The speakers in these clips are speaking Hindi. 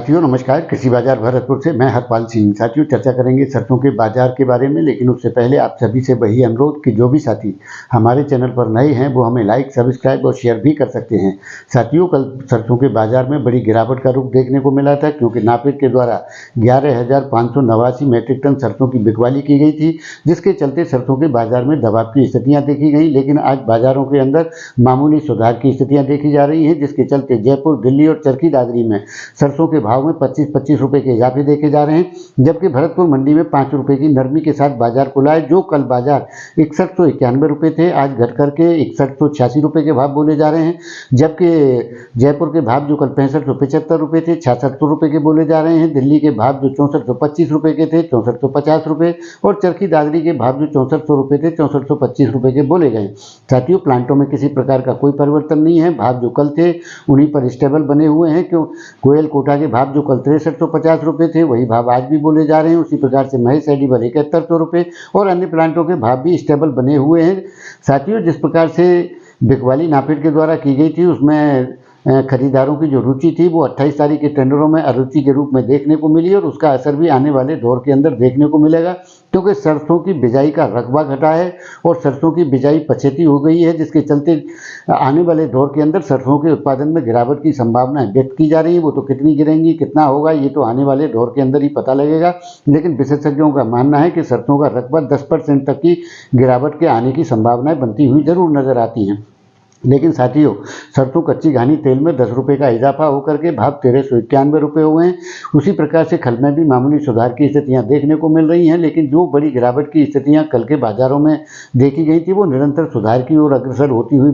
साथियों नमस्कार। कृषि बाजार भरतपुर से मैं हरपाल सिंह। साथियों चर्चा करेंगे सरसों के बाजार के बारे में, लेकिन उससे पहले आप सभी से वही अनुरोध कि जो भी साथी हमारे चैनल पर नए हैं वो हमें लाइक, सब्सक्राइब और शेयर भी कर सकते हैं। साथियों कल सरसों के बाजार में बड़ी गिरावट का रुख देखने को मिला था, क्योंकि नाफेड के द्वारा 11,589 मेट्रिक टन सरसों की बिकवाली की गई थी, जिसके चलते सरसों के बाजार में दबाव की स्थितियाँ देखी गई। लेकिन आज बाजारों के अंदर मामूली सुधार की स्थितियाँ देखी जा रही हैं, जिसके चलते जयपुर, दिल्ली और चरखी दादरी में सरसों के भाव में 25-25 रुपए के इजाफे देखे जा रहे हैं, जबकि भरतपुर मंडी में 5 रुपए की नरमी के साथ बाजार खुला है। जो कल बाजार 6191 रुपए थे, आज घट करके 6186 रुपए के भाव बोले जा रहे हैं, जबकि जयपुर के भाव जो कल 6575 रुपए थे, 6600 रुपए के बोले जा रहे हैं। दिल्ली के भाव जो 6425 रुपए के थे, 6450 रुपए, और चरखी दादरी के भाव जो 6400 रुपए थे, 6425 रुपए के बोले गए। साथियों प्लांटों में किसी प्रकार का कोई परिवर्तन नहीं है, भाव जो कल थे उन्हीं पर स्टेबल बने हुए हैं। क्यों कोयल कोटा के भाव जो कल 6350 रुपए थे, वही भाव आज भी बोले जा रहे हैं। उसी प्रकार से महेश एडिबल 7100 रुपए और अन्य प्लांटों के भाव भी स्टेबल बने हुए हैं। साथियों जिस प्रकार से बिकवाली नाफेड के द्वारा की गई थी, उसमें खरीदारों की जो रुचि थी वो 28 तारीख के टेंडरों में अरुचि के रूप में देखने को मिली, और उसका असर भी आने वाले दौर के अंदर देखने को मिलेगा, क्योंकि सरसों की बिजाई का रकबा घटा है और सरसों की बिजाई पछेती हो गई है, जिसके चलते आने वाले दौर के अंदर सरसों के उत्पादन में गिरावट की संभावनाएं व्यक्त की जा रही है। वो तो कितनी गिरेंगी, कितना होगा, ये तो आने वाले दौर के अंदर ही पता लगेगा। लेकिन विशेषज्ञों का मानना है कि सरसों का रकबा 10% तक की गिरावट के आने की संभावनाएं बनती हुई जरूर नजर आती हैं। लेकिन साथियों सरसों कच्ची घानी तेल में 10 रुपये का इजाफा होकर के भाव 1391 रुपये हुए हैं। उसी प्रकार से खल में भी मामूली सुधार की स्थितियां देखने को मिल रही हैं, लेकिन जो बड़ी गिरावट की स्थितियां कल के बाजारों में देखी गई थी वो निरंतर सुधार की ओर अग्रसर होती हुई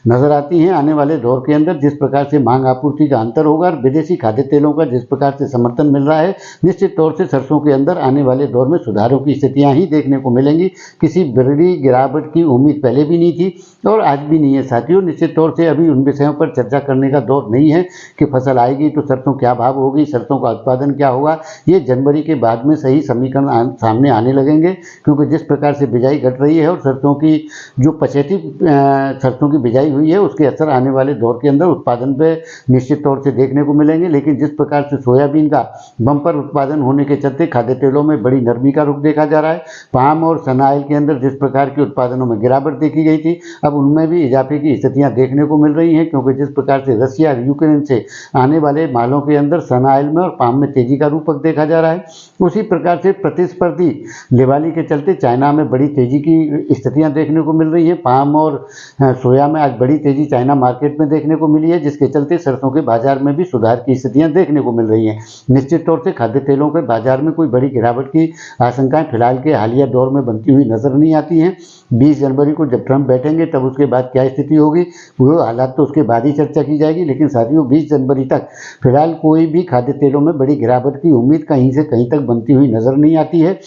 नजर आती हैं। आने वाले दौर के अंदर जिस प्रकार से मांग आपूर्ति का अंतर होगा और विदेशी खाद्य तेलों का जिस प्रकार से समर्थन मिल रहा है, निश्चित तौर से सरसों के अंदर आने वाले दौर में सुधारों की स्थितियां ही देखने को मिलेंगी। किसी बड़ी गिरावट की उम्मीद पहले भी नहीं थी और आज भी नहीं है। साथियों निश्चित तौर से अभी उन विषयों पर चर्चा करने का दौर नहीं है कि फसल आएगी तो सरसों क्या भाव होगी, सरसों का उत्पादन क्या होगा। ये जनवरी के बाद में सही समीकरण सामने आने लगेंगे, क्योंकि जिस प्रकार से बिजाई घट रही है और सरसों की जो पछेती सरसों की बिजाई हुई है, उसके असर आने वाले दौर के अंदर उत्पादन पे निश्चित तौर से देखने को मिलेंगे। लेकिन जिस प्रकार से सोयाबीन का बम्पर उत्पादन होने के चलते खाद्य तेलों में बड़ी नरमी का रुख देखा जा रहा है। पाम और सना ऑयल के अंदर जिस प्रकार के उत्पादनों में गिरावट देखी गई थी, अब उनमें भी इजाफे की स्थितियां देखने को मिल रही हैं, क्योंकि जिस प्रकार से रशिया और यूक्रेन से आने वाले मालों के अंदर सना ऑयल में और पाम में तेजी का रूपक देखा जा रहा है। उसी प्रकार से प्रतिस्पर्धी दिवाली के चलते चाइना में बड़ी तेजी की स्थितियां देखने को मिल रही है। पाम और सोया में आज बड़ी तेजी चाइना मार्केट में देखने को मिली है, जिसके चलते सरसों के बाजार में भी सुधार की स्थितियां देखने को मिल रही हैं। निश्चित तौर से खाद्य तेलों के बाजार में कोई बड़ी गिरावट की आशंकाएं फिलहाल के हालिया दौर में बनती हुई नजर नहीं आती हैं। 20 जनवरी को जब ट्रंप बैठेंगे तब उसके बाद क्या स्थिति होगी वो हालात तो उसके बाद ही चर्चा की जाएगी। लेकिन साथियों 20 जनवरी तक फिलहाल कोई भी खाद्य तेलों में बड़ी गिरावट की उम्मीद कहीं से कहीं तक बनती हुई नजर नहीं आती है।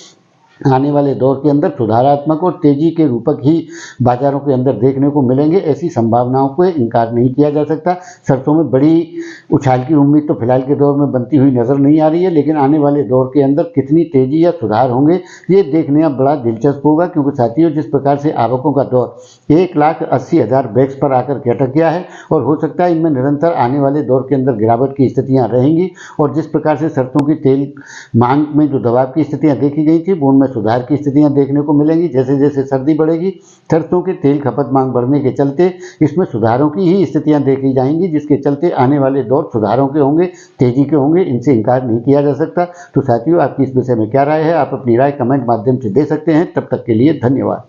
आने वाले दौर के अंदर सुधारात्मक और तेजी के रूपक ही बाजारों के अंदर देखने को मिलेंगे। ऐसी संभावनाओं को इनकार नहीं किया जा सकता। सरसों में बड़ी उछाल की उम्मीद तो फिलहाल के दौर में बनती हुई नजर नहीं आ रही है, लेकिन आने वाले दौर के अंदर कितनी तेजी या सुधार होंगे ये देखने अब बड़ा दिलचस्प होगा। क्योंकि साथियों जिस प्रकार से आवकों का दौर 1,80,000 बैग्स पर आकर के अटक गया है, और हो सकता है इनमें निरंतर आने वाले दौर के अंदर गिरावट की स्थितियां रहेंगी। और जिस प्रकार से सरसों की तेल मांग में जो दबाव की स्थितियां देखी गई थी वो उनमें सुधार की स्थितियां देखने को मिलेंगी। जैसे जैसे सर्दी बढ़ेगी, सरसों के तेल खपत मांग बढ़ने के चलते इसमें सुधारों की ही स्थितियां देखी जाएंगी, जिसके चलते आने वाले दौर सुधारों के होंगे, तेजी के होंगे। इनसे इनकार नहीं किया जा सकता। तो साथियों आपकी इस विषय में क्या राय है, आप अपनी राय कमेंट माध्यम से दे सकते हैं। तब तक के लिए धन्यवाद।